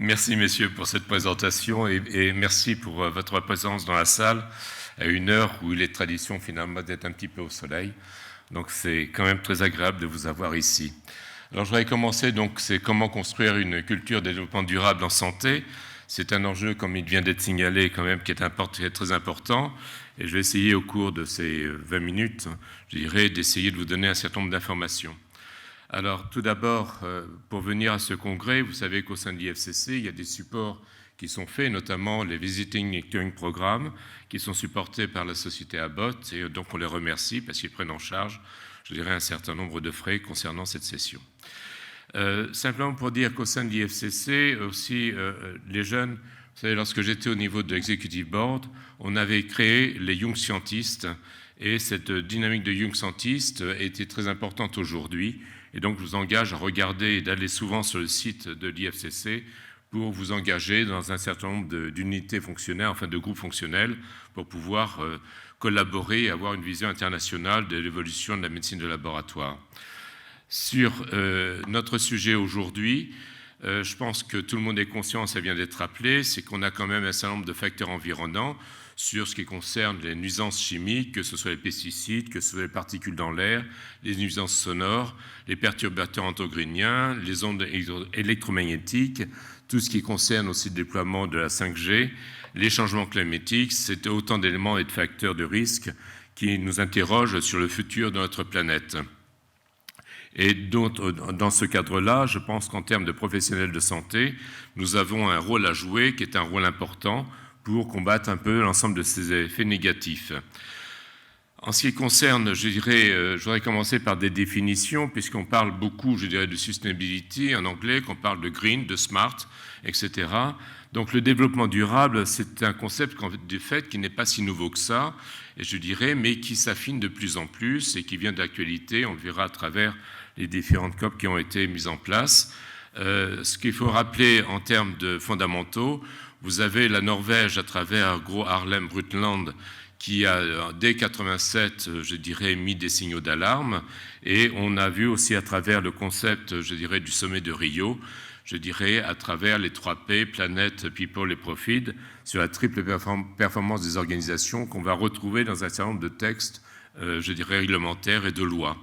Merci, messieurs, pour cette présentation et merci pour votre présence dans la salle à une heure où il est tradition finalement d'être un petit peu au soleil. Donc c'est quand même très agréable de vous avoir ici. Alors je voudrais commencer, donc c'est comment construire une culture de développement durable en santé. C'est un enjeu, comme il vient d'être signalé, quand même, qui est très important. Et je vais essayer au cours de ces 20 minutes, je dirais, d'essayer de vous donner un certain nombre d'informations. Alors, tout d'abord, pour venir à ce congrès, vous savez qu'au sein de l'IFCC, il y a des supports qui sont faits, notamment les Visiting Lecturing Programmes, qui sont supportés par la société Abbott, et donc on les remercie parce qu'ils prennent en charge, je dirais, un certain nombre de frais concernant cette session. Simplement pour dire qu'au sein de l'IFCC, aussi, les jeunes, vous savez, lorsque j'étais au niveau de l'Executive Board, on avait créé les Young Scientists, et cette dynamique de Young Scientists était très importante aujourd'hui. Et donc, je vous engage à regarder et d'aller souvent sur le site de l'IFCC pour vous engager dans un certain nombre d'unités fonctionnelles, enfin de groupes fonctionnels, pour pouvoir collaborer et avoir une vision internationale de l'évolution de la médecine de laboratoire. Sur notre sujet aujourd'hui, je pense que tout le monde est conscient, ça vient d'être rappelé, c'est qu'on a quand même un certain nombre de facteurs environnants sur ce qui concerne les nuisances chimiques, que ce soit les pesticides, que ce soit les particules dans l'air, les nuisances sonores, les perturbateurs endocriniens, les ondes électromagnétiques, tout ce qui concerne aussi le déploiement de la 5G, les changements climatiques, c'est autant d'éléments et de facteurs de risque qui nous interrogent sur le futur de notre planète. Et dans ce cadre-là, je pense qu'en termes de professionnels de santé, nous avons un rôle à jouer qui est un rôle important pour combattre un peu l'ensemble de ces effets négatifs. En ce qui concerne, je voudrais commencer par des définitions, puisqu'on parle beaucoup, je dirais, de sustainability en anglais, qu'on parle de green, de smart, etc. Donc le développement durable, c'est un concept de fait qui n'est pas si nouveau que ça, et je dirais, mais qui s'affine de plus en plus et qui vient d'actualité, on le verra à travers les différentes COP qui ont été mises en place. Ce qu'il faut rappeler en termes de fondamentaux, vous avez la Norvège à travers Gro Harlem Brundtland qui a, dès 87, je dirais, mis des signaux d'alarme. Et on a vu aussi à travers le concept, je dirais, du sommet de Rio, je dirais, à travers les 3 P, Planet, People et Profit, sur la triple performance des organisations qu'on va retrouver dans un certain nombre de textes, je dirais, réglementaires et de lois.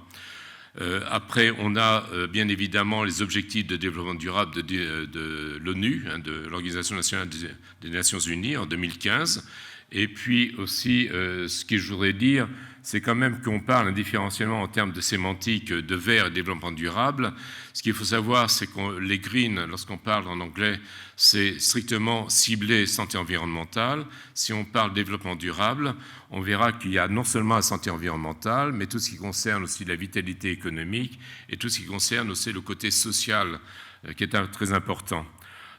Après, on a bien évidemment les objectifs de développement durable de l'ONU, de l'Organisation nationale des Nations Unies en 2015. Et puis aussi, ce que je voudrais dire, c'est quand même qu'on parle indifférenciellement en termes de sémantique de vert et développement durable. Ce qu'il faut savoir, c'est que les green, lorsqu'on parle en anglais, c'est strictement ciblé santé environnementale. Si on parle développement durable, on verra qu'il y a non seulement la santé environnementale, mais tout ce qui concerne aussi la vitalité économique et tout ce qui concerne aussi le côté social, qui est très important.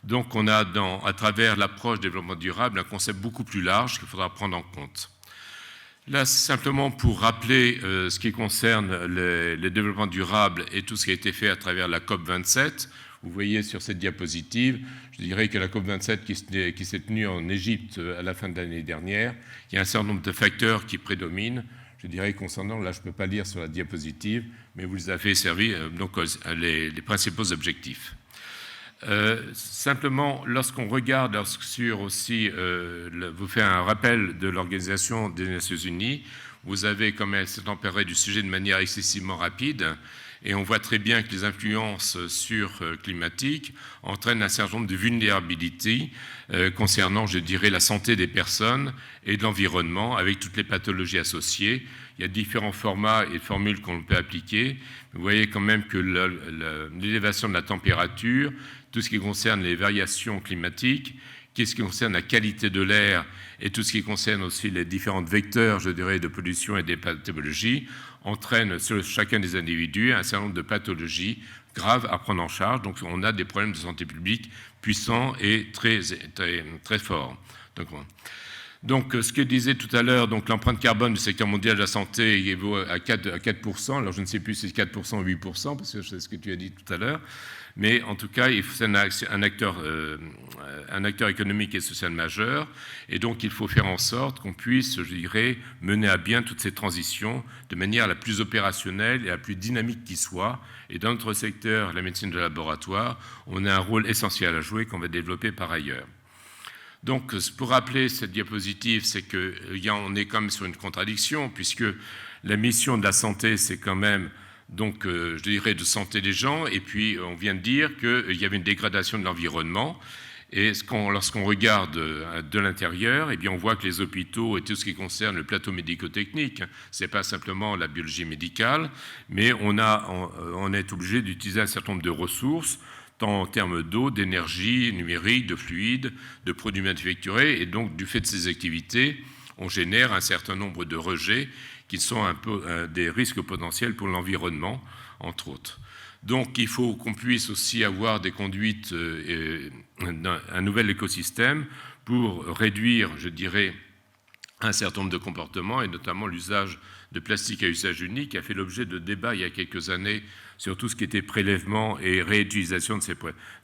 Donc on a à travers l'approche développement durable un concept beaucoup plus large qu'il faudra prendre en compte. Là, simplement pour rappeler ce qui concerne le développement durable et tout ce qui a été fait à travers la COP27, vous voyez sur cette diapositive, je dirais que la COP27 qui s'est tenue en Égypte à la fin de l'année dernière, il y a un certain nombre de facteurs qui prédominent. Je dirais concernant, là je ne peux pas lire sur la diapositive, mais vous les avez servi donc les principaux objectifs. Simplement, lorsqu'on regarde sur aussi, vous faites un rappel de l'Organisation des Nations Unies, vous avez quand même s'est emparé du sujet de manière excessivement rapide, et on voit très bien que les influences climatiques entraînent un certain nombre de vulnérabilités concernant, je dirais, la santé des personnes et de l'environnement, avec toutes les pathologies associées. Il y a différents formats et formules qu'on peut appliquer. Vous voyez quand même que l'élévation de la température, tout ce qui concerne les variations climatiques, tout ce qui concerne la qualité de l'air et tout ce qui concerne aussi les différents vecteurs, je dirais, de pollution et des pathologies, entraîne sur chacun des individus un certain nombre de pathologies graves à prendre en charge. Donc on a des problèmes de santé publique puissants et très, très, très forts. Donc, Donc, ce que disait tout à l'heure, donc l'empreinte carbone du secteur mondial de la santé il vaut à 4%. Alors, je ne sais plus si c'est 4% ou 8%, parce que c'est ce que tu as dit tout à l'heure. Mais en tout cas, c'est un acteur économique et social majeur. Et donc, il faut faire en sorte qu'on puisse, je dirais, mener à bien toutes ces transitions de manière la plus opérationnelle et la plus dynamique qui soit. Et dans notre secteur, la médecine de laboratoire, on a un rôle essentiel à jouer qu'on va développer par ailleurs. Donc, pour rappeler cette diapositive, c'est qu'on est quand même sur une contradiction, puisque la mission de la santé, c'est quand même, donc, je dirais, de santé des gens, et puis on vient de dire qu'il y avait une dégradation de l'environnement, et lorsqu'on regarde de l'intérieur, eh bien, on voit que les hôpitaux et tout ce qui concerne le plateau médico-technique, ce n'est pas simplement la biologie médicale, mais on est obligé d'utiliser un certain nombre de ressources, tant en termes d'eau, d'énergie numérique, de fluides, de produits manufacturés. Et donc, du fait de ces activités, on génère un certain nombre de rejets qui sont un peu des risques potentiels pour l'environnement, entre autres. Donc, il faut qu'on puisse aussi avoir des conduites, un nouvel écosystème pour réduire, je dirais, un certain nombre de comportements, et notamment l'usage de plastique à usage unique, qui a fait l'objet de débats il y a quelques années sur tout ce qui était prélèvement et réutilisation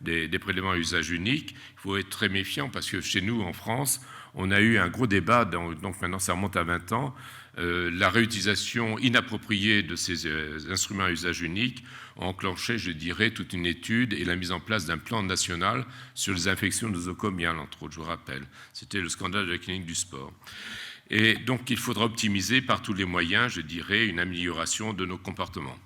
des prélèvements à usage unique. Il faut être très méfiant parce que chez nous, en France, on a eu un gros débat, donc maintenant ça remonte à 20 ans, la réutilisation inappropriée de ces instruments à usage unique a enclenché, je dirais, toute une étude et la mise en place d'un plan national sur les infections nosocomiales, entre autres, je vous rappelle. C'était le scandale de la clinique du sport. Et donc, il faudra optimiser par tous les moyens, je dirais, une amélioration de nos comportements.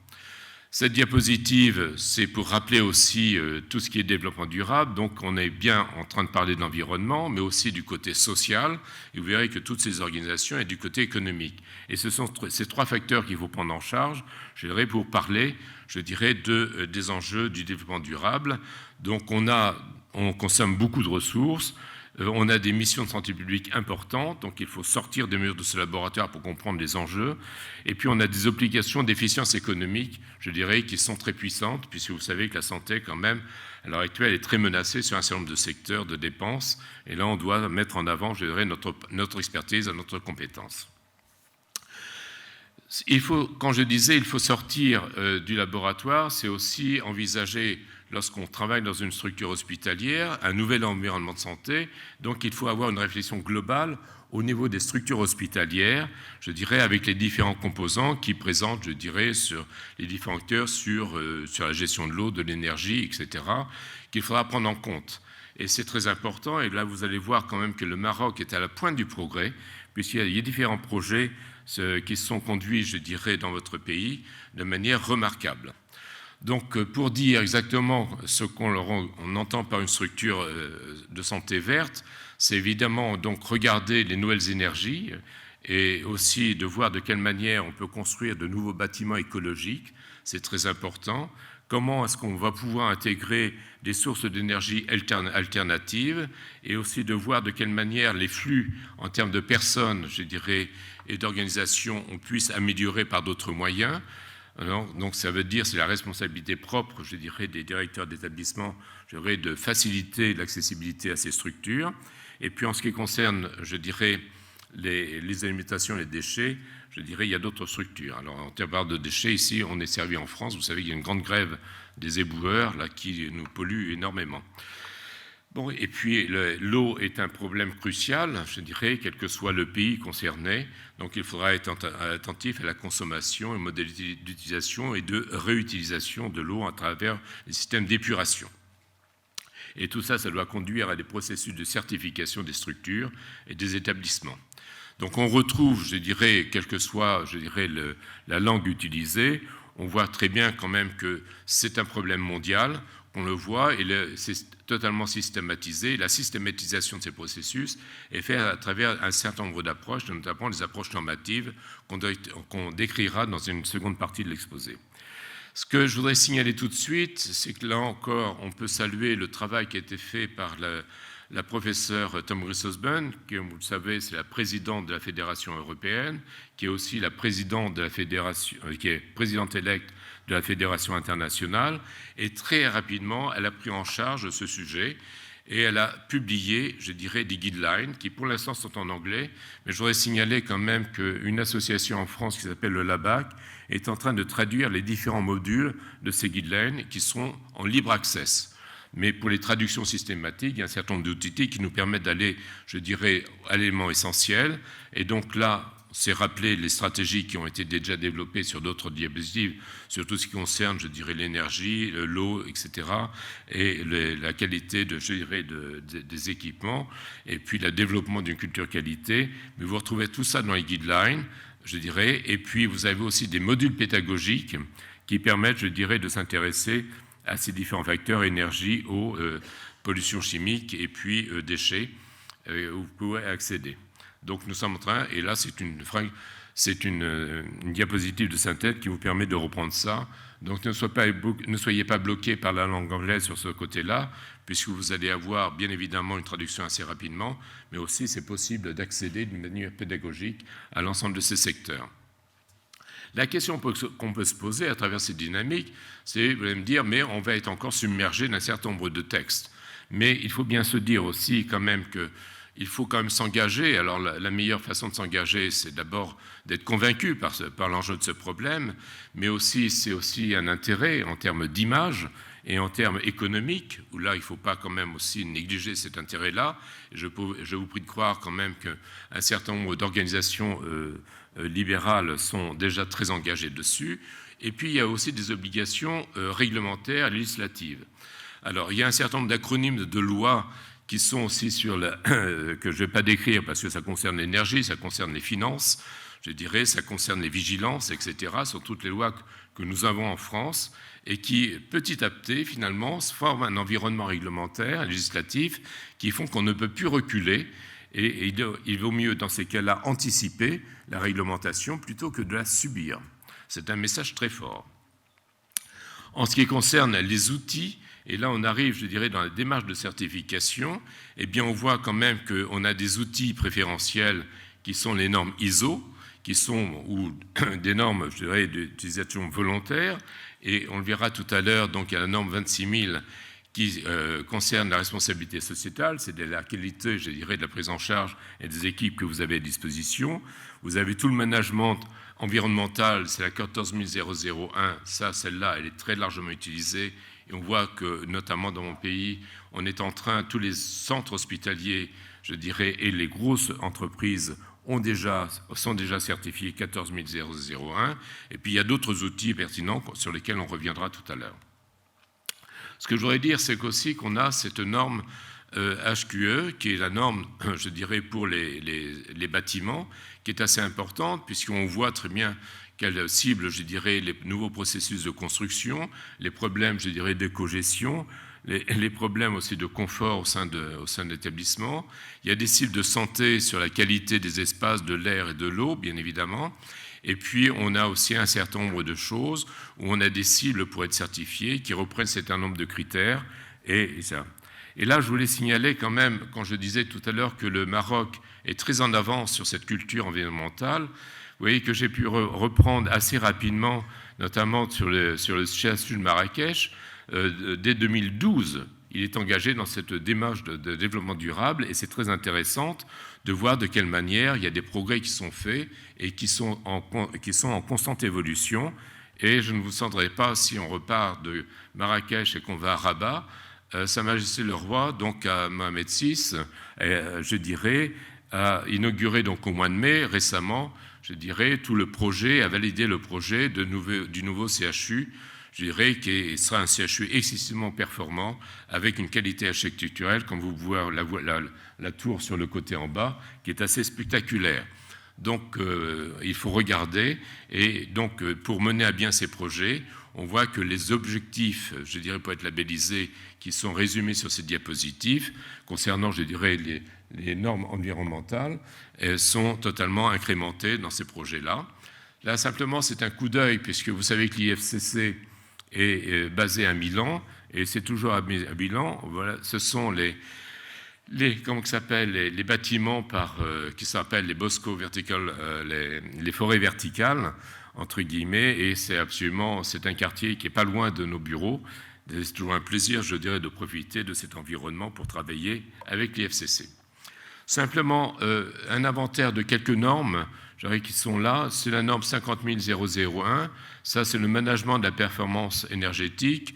Cette diapositive, c'est pour rappeler aussi tout ce qui est développement durable. Donc, on est bien en train de parler de l'environnement, mais aussi du côté social. Et vous verrez que toutes ces organisations et du côté économique. Et ce sont ces trois facteurs qu'il faut prendre en charge, je dirais, pour parler, je dirais, des enjeux du développement durable. Donc, on consomme beaucoup de ressources. On a des missions de santé publique importantes, donc il faut sortir des murs de ce laboratoire pour comprendre les enjeux. Et puis on a des obligations d'efficience économique, je dirais, qui sont très puissantes, puisque vous savez que la santé, quand même, à l'heure actuelle, est très menacée sur un certain nombre de secteurs de dépenses. Et là, on doit mettre en avant, je dirais, notre expertise, notre compétence. Quand je disais il faut sortir du laboratoire, c'est aussi envisager, lorsqu'on travaille dans une structure hospitalière, un nouvel environnement de santé. Donc il faut avoir une réflexion globale au niveau des structures hospitalières, je dirais, avec les différents composants qui présentent, je dirais, sur les différents acteurs, sur la gestion de l'eau, de l'énergie, etc., qu'il faudra prendre en compte. Et c'est très important, et là vous allez voir quand même que le Maroc est à la pointe du progrès, puisqu'il y a différents projets qui sont conduits, je dirais, dans votre pays de manière remarquable. Donc, pour dire exactement ce qu'on entend par une structure de santé verte, c'est évidemment donc regarder les nouvelles énergies et aussi de voir de quelle manière on peut construire de nouveaux bâtiments écologiques. C'est très important. Comment est-ce qu'on va pouvoir intégrer des sources d'énergie alternatives et aussi de voir de quelle manière les flux en termes de personnes, je dirais, et d'organisation, on puisse améliorer par d'autres moyens. Alors, donc ça veut dire, c'est la responsabilité propre, je dirais, des directeurs d'établissement, je dirais, de faciliter l'accessibilité à ces structures. Et puis en ce qui concerne, je dirais, les alimentations, les déchets, je dirais, il y a d'autres structures. Alors en termes de déchets, ici, on est servi en France. Vous savez qu'il y a une grande grève des éboueurs là, qui nous pollue énormément. Bon, et puis l'eau est un problème crucial, je dirais, quel que soit le pays concerné. Donc il faudra être attentif à la consommation, aux modalités d'utilisation et de réutilisation de l'eau à travers les systèmes d'épuration. Et tout ça, ça doit conduire à des processus de certification des structures et des établissements. Donc on retrouve, je dirais, quelle que soit, je dirais, la langue utilisée, on voit très bien quand même que c'est un problème mondial, qu'on le voit, et c'est totalement systématisé. La systématisation de ces processus est faite à travers un certain nombre d'approches, notamment les approches normatives qu'on décrira dans une seconde partie de l'exposé. Ce que je voudrais signaler tout de suite, c'est que là encore, on peut saluer le travail qui a été fait par la professeure Tom Gris-Osborne, qui, comme vous le savez, c'est la présidente de la Fédération européenne, qui est aussi la présidente de la Fédération, qui est présidente électe de la Fédération internationale, et très rapidement, elle a pris en charge ce sujet. et elle a publié, je dirais, des guidelines qui pour l'instant sont en anglais, mais je voudrais signaler quand même qu'une association en France qui s'appelle le LABAC est en train de traduire les différents modules de ces guidelines qui sont en libre access. Mais pour les traductions systématiques, il y a un certain nombre d'outils qui nous permettent d'aller, je dirais, à l'élément essentiel. Et donc là, c'est rappeler les stratégies qui ont été déjà développées sur d'autres diapositives, sur tout ce qui concerne, je dirais, l'énergie, l'eau, etc., et la qualité, je dirais, des équipements, et puis le développement d'une culture qualité. Mais vous retrouvez tout ça dans les guidelines, je dirais, et puis vous avez aussi des modules pédagogiques qui permettent, je dirais, de s'intéresser à ces différents facteurs, énergie, eau, pollution chimique et puis déchets, où vous pouvez accéder. Donc nous sommes en train, et là c'est une diapositive de synthèse qui vous permet de reprendre ça. Donc ne soyez pas bloqués par la langue anglaise sur ce côté-là, puisque vous allez avoir bien évidemment une traduction assez rapidement, mais aussi c'est possible d'accéder d'une manière pédagogique à l'ensemble de ces secteurs. La question qu'on peut se poser à travers ces dynamiques, c'est, vous allez me dire, mais on va être encore submergé d'un certain nombre de textes. Mais il faut bien se dire aussi quand même qu'il faut quand même s'engager. Alors la meilleure façon de s'engager, c'est d'abord d'être convaincu par l'enjeu de ce problème, mais aussi c'est aussi un intérêt en termes d'image et en termes économiques, où là il ne faut pas quand même aussi négliger cet intérêt-là. Je vous prie de croire quand même qu'un certain nombre d'organisations libérales sont déjà très engagées dessus. Et puis il y a aussi des obligations réglementaires, législatives. Alors il y a un certain nombre d'acronymes de lois qui sont aussi que je ne vais pas décrire parce que ça concerne l'énergie, ça concerne les finances, je dirais, ça concerne les vigilances, etc. Sur toutes les lois que nous avons en France et qui, petit à petit, finalement, forment un environnement réglementaire, législatif, qui font qu'on ne peut plus reculer. Et il vaut mieux, dans ces cas-là, anticiper la réglementation plutôt que de la subir. C'est un message très fort. En ce qui concerne les outils, et là on arrive, je dirais, dans la démarche de certification, eh bien on voit quand même qu'on a des outils préférentiels qui sont les normes ISO, ou des normes, je dirais, d'utilisation volontaire, et on le verra tout à l'heure, donc il y a la norme 26 000 qui concerne la responsabilité sociétale, c'est de la qualité, je dirais, de la prise en charge et des équipes que vous avez à disposition. Vous avez tout le management environnemental, c'est la 14 001, celle-là, elle est très largement utilisée, et on voit que, notamment dans mon pays, on est en train, tous les centres hospitaliers, je dirais, et les grosses entreprises sont déjà certifiés 14 001, et puis il y a d'autres outils pertinents sur lesquels on reviendra tout à l'heure. Ce que je voudrais dire, c'est qu'aussi qu'on a cette norme HQE, qui est la norme, je dirais, pour les bâtiments, qui est assez importante, puisqu'on voit très bien qu'elle cible, je dirais, les nouveaux processus de construction, les problèmes, je dirais, d'éco-gestion, les problèmes aussi de confort au sein de l'établissement. Il y a des cibles de santé sur la qualité des espaces, de l'air et de l'eau, bien évidemment. Et puis, on a aussi un certain nombre de choses où on a des cibles pour être certifiées qui reprennent un certain nombre de critères. Et là, je voulais signaler quand même, quand je disais tout à l'heure que le Maroc est très en avance sur cette culture environnementale, vous voyez que j'ai pu reprendre assez rapidement, notamment sur le CHU de Marrakech, dès 2012. Il est engagé dans cette démarche de développement durable et c'est très intéressant de voir de quelle manière il y a des progrès qui sont faits et qui sont en constante évolution. Et je ne vous cendrai pas, si on repart de Marrakech et qu'on va à Rabat, Sa Majesté le Roi, donc à Mohamed VI, je dirais, a inauguré donc au mois de mai récemment, je dirais, tout le projet, a validé le projet du nouveau CHU, je dirais, qui sera un CHU excessivement performant, avec une qualité architecturale, comme vous pouvez la tour sur le côté en bas, qui est assez spectaculaire. Donc, il faut regarder, et donc, pour mener à bien ces projets, on voit que les objectifs, je dirais, pour être labellisés, qui sont résumés sur ces diapositives, concernant, je dirais, les normes environnementales, sont totalement incrémentés dans ces projets-là. Là, simplement, c'est un coup d'œil, puisque vous savez que l'IFCC est basé à Milan, et c'est toujours à Milan. Voilà, ce sont les bâtiments qui s'appellent les bosco vertical, les forêts verticales, entre guillemets, et c'est un quartier qui est pas loin de nos bureaux, C'est toujours un plaisir, je dirais, de profiter de cet environnement pour travailler avec l'IFCC. Simplement, un inventaire de quelques normes, je dirais, qui sont là. C'est la norme 50001. Ça, c'est le management de la performance énergétique.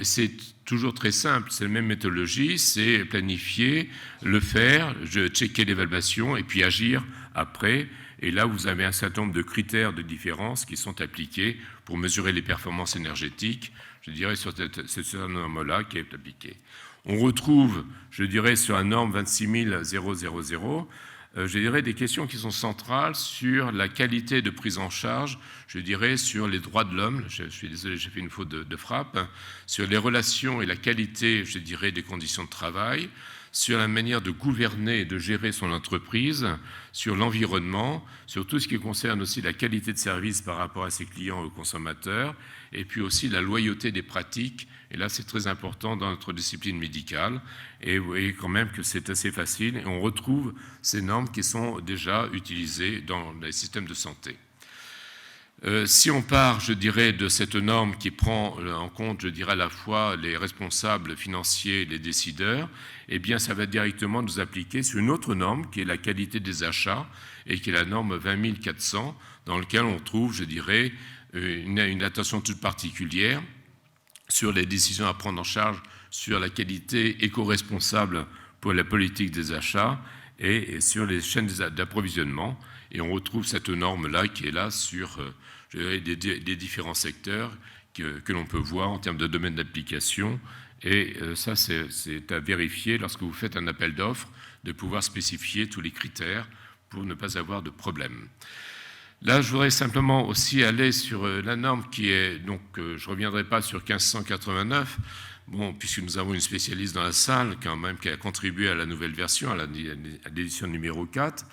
C'est toujours très simple, c'est la même méthodologie, c'est planifier, le faire, checker l'évaluation et puis agir après. Et là, vous avez un certain nombre de critères de différence qui sont appliqués pour mesurer les performances énergétiques, je dirais, sur cette norme-là qui est appliquée. On retrouve, je dirais, sur la norme 26000, je dirais, des questions qui sont centrales sur la qualité de prise en charge, je dirais, sur les droits de l'homme, je suis désolé, j'ai fait une faute de frappe, sur les relations et la qualité, je dirais, des conditions de travail, sur la manière de gouverner et de gérer son entreprise, sur l'environnement, sur tout ce qui concerne aussi la qualité de service par rapport à ses clients et aux consommateurs, et puis aussi la loyauté des pratiques. Et là, c'est très important dans notre discipline médicale. Et vous voyez quand même que c'est assez facile. Et on retrouve ces normes qui sont déjà utilisées dans les systèmes de santé. Si on part, je dirais, de cette norme qui prend en compte, je dirais, à la fois les responsables financiers, les décideurs, eh bien, ça va directement nous appliquer sur une autre norme qui est la qualité des achats et qui est la norme 20400, dans laquelle on trouve, je dirais, une attention toute particulière sur les décisions à prendre en charge sur la qualité éco-responsable pour la politique des achats et sur les chaînes d'approvisionnement. Et on retrouve cette norme-là qui est là sur des différents secteurs que l'on peut voir en termes de domaine d'application. Et ça, c'est à vérifier lorsque vous faites un appel d'offres, de pouvoir spécifier tous les critères pour ne pas avoir de problème. Là, je voudrais simplement aussi aller sur la norme qui est, donc je ne reviendrai pas sur 1589, bon, puisque nous avons une spécialiste dans la salle quand même qui a contribué à la nouvelle version, à l'édition numéro 4,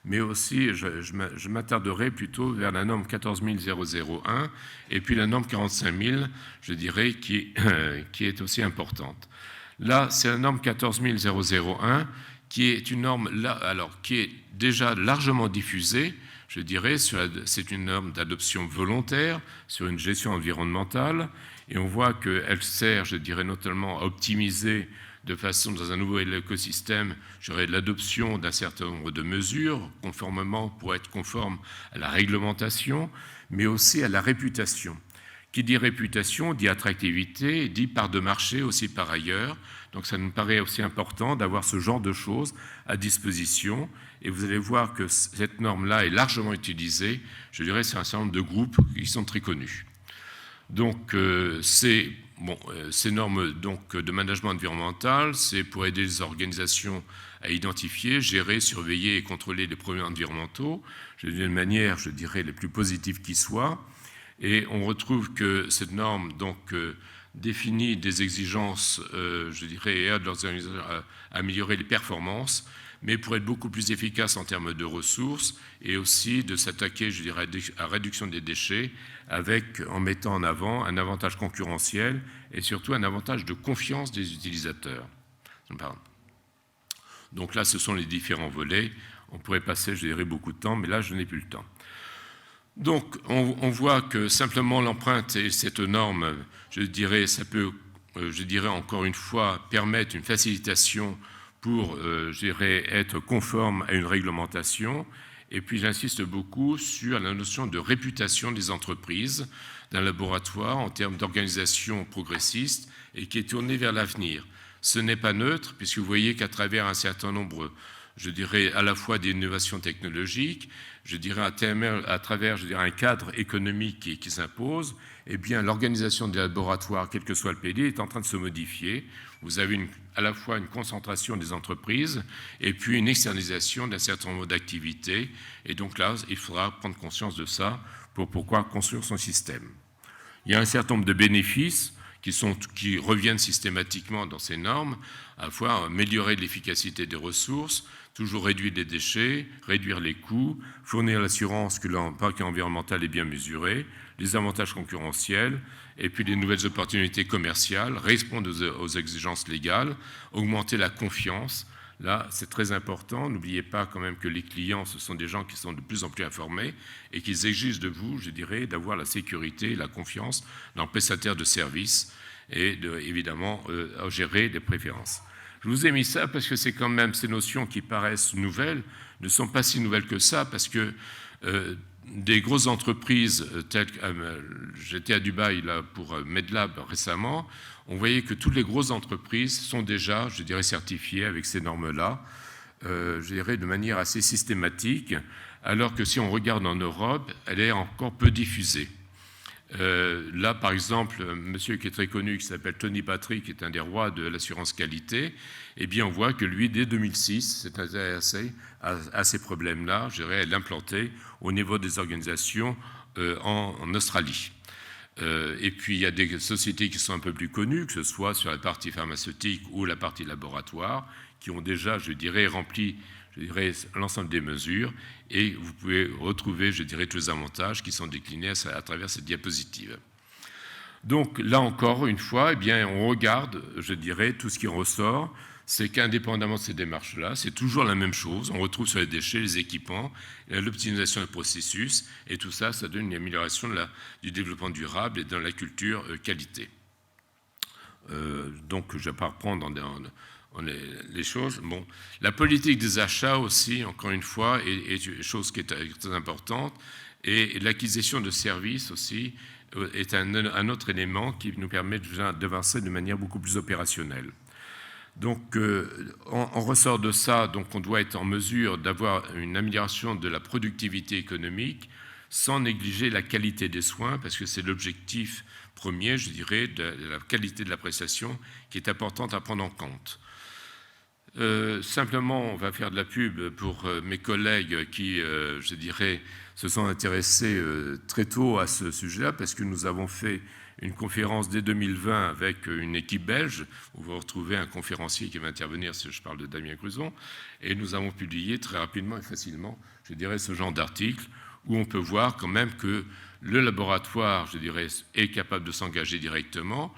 mais aussi je m'attarderai plutôt vers la norme 14001 et puis la norme 45000, je dirais, qui est aussi importante. Là, c'est la norme 14001 qui est une norme là, alors, qui est déjà largement diffusée. Je dirais, c'est une norme d'adoption volontaire sur une gestion environnementale, et on voit qu'elle sert, je dirais, notamment à optimiser de façon, dans un nouveau écosystème, je dirais, l'adoption d'un certain nombre de mesures, conformément pour être conforme à la réglementation, mais aussi à la réputation. Qui dit réputation, dit attractivité, dit part de marché aussi par ailleurs. Donc ça nous paraît aussi important d'avoir ce genre de choses à disposition. Et vous allez voir que cette norme-là est largement utilisée, je dirais, sur un certain nombre de groupes qui sont très connus. Donc ces normes donc, de management environnemental, c'est pour aider les organisations à identifier, gérer, surveiller et contrôler les problèmes environnementaux, d'une manière, je dirais, les plus positives qui soient. Et on retrouve que cette norme donc, définit des exigences, je dirais, et aide leurs organisations à améliorer les performances, mais pour être beaucoup plus efficace en termes de ressources et aussi de s'attaquer, je dirais, à la réduction des déchets en mettant en avant un avantage concurrentiel et surtout un avantage de confiance des utilisateurs. Donc là, ce sont les différents volets. On pourrait passer, je dirais, beaucoup de temps, mais là, je n'ai plus le temps. Donc, on voit que simplement l'empreinte et cette norme, je dirais, ça peut, je dirais encore une fois, permettre une facilitation pour, je dirais, être conforme à une réglementation. Et puis, j'insiste beaucoup sur la notion de réputation des entreprises, d'un laboratoire en termes d'organisation progressiste et qui est tournée vers l'avenir. Ce n'est pas neutre, puisque vous voyez qu'à travers un certain nombre, je dirais, à la fois d'innovations technologiques, je dirais à travers je dirais, un cadre économique qui s'impose, eh bien, l'organisation des laboratoires, quel que soit le pays, est en train de se modifier. Vous avez à la fois une concentration des entreprises et puis une externalisation d'un certain nombre d'activités. Et donc là, il faudra prendre conscience de ça pour pourquoi construire son système. Il y a un certain nombre de bénéfices qui reviennent systématiquement dans ces normes, à la fois améliorer l'efficacité des ressources, toujours réduire les déchets, réduire les coûts, fournir l'assurance que l'impact environnemental est bien mesuré, les avantages concurrentiels, et puis les nouvelles opportunités commerciales, répondre aux exigences légales, augmenter la confiance. Là, c'est très important. N'oubliez pas quand même que les clients, ce sont des gens qui sont de plus en plus informés et qu'ils exigent de vous, je dirais, d'avoir la sécurité et la confiance dans le prestataire de services. et évidemment gérer des préférences. Je vous ai mis ça parce que c'est quand même ces notions qui paraissent nouvelles ne sont pas si nouvelles que ça, parce que des grosses entreprises telles que j'étais à Dubaï là, pour Medlab récemment, on voyait que toutes les grosses entreprises sont déjà, je dirais, certifiées avec ces normes-là, je dirais de manière assez systématique, alors que si on regarde en Europe, elle est encore peu diffusée. Là, par exemple, un monsieur qui est très connu, qui s'appelle Tony Patrick, qui est un des rois de l'assurance qualité, eh bien, on voit que lui, dès 2006, s'est intéressé à ces problèmes-là, je dirais, à l'implanter au niveau des organisations en Australie. Et puis, il y a des sociétés qui sont un peu plus connues, que ce soit sur la partie pharmaceutique ou la partie laboratoire, qui ont déjà, je dirais, rempli l'ensemble des mesures, et vous pouvez retrouver, je dirais, tous les avantages qui sont déclinés à travers cette diapositive. Donc là encore, une fois, eh bien, on regarde, je dirais, tout ce qui en ressort, c'est qu'indépendamment de ces démarches-là, c'est toujours la même chose. On retrouve sur les déchets, les équipements, l'optimisation des processus, et tout ça, ça donne une amélioration du développement durable et dans la culture qualité. Donc, je ne vais pas reprendre les choses. Bon, la politique des achats aussi, encore une fois, est une chose qui est très importante, et l'acquisition de services aussi est un autre élément qui nous permet d'avancer de manière beaucoup plus opérationnelle. Donc, on ressort de ça, donc on doit être en mesure d'avoir une amélioration de la productivité économique sans négliger la qualité des soins, parce que c'est l'objectif premier, je dirais, de la qualité de la prestation qui est importante à prendre en compte. Simplement, on va faire de la pub pour mes collègues qui, je dirais, se sont intéressés très tôt à ce sujet-là, parce que nous avons fait une conférence dès 2020 avec une équipe belge, où vous retrouvez un conférencier qui va intervenir, si je parle de Damien Cruzon, et nous avons publié très rapidement et facilement, je dirais, ce genre d'article, où on peut voir quand même que le laboratoire, je dirais, est capable de s'engager directement.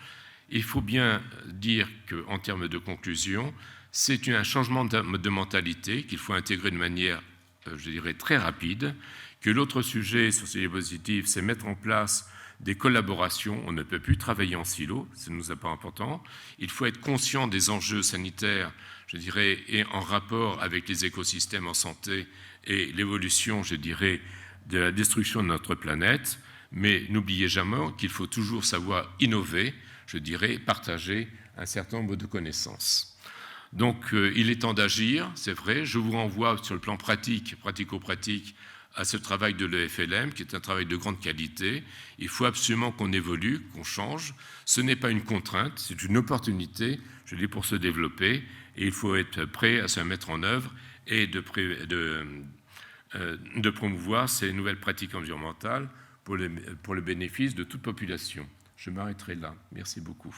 Il faut bien dire qu'en termes de conclusion, c'est un changement de mentalité qu'il faut intégrer de manière, je dirais, très rapide, que l'autre sujet sur ces diapositives, c'est mettre en place des collaborations. On ne peut plus travailler en silo, ça nous est pas important. Il faut être conscient des enjeux sanitaires, je dirais, et en rapport avec les écosystèmes en santé et l'évolution, je dirais, de la destruction de notre planète. Mais n'oubliez jamais qu'il faut toujours savoir innover, je dirais, partager un certain nombre de connaissances. Donc, il est temps d'agir, c'est vrai. Je vous renvoie sur le plan pratico-pratique, à ce travail de l'EFLM, qui est un travail de grande qualité. Il faut absolument qu'on évolue, qu'on change. Ce n'est pas une contrainte, c'est une opportunité, je dis, pour se développer. Et il faut être prêt à se mettre en œuvre et de promouvoir ces nouvelles pratiques environnementales pour le bénéfice de toute population. Je m'arrêterai là. Merci beaucoup.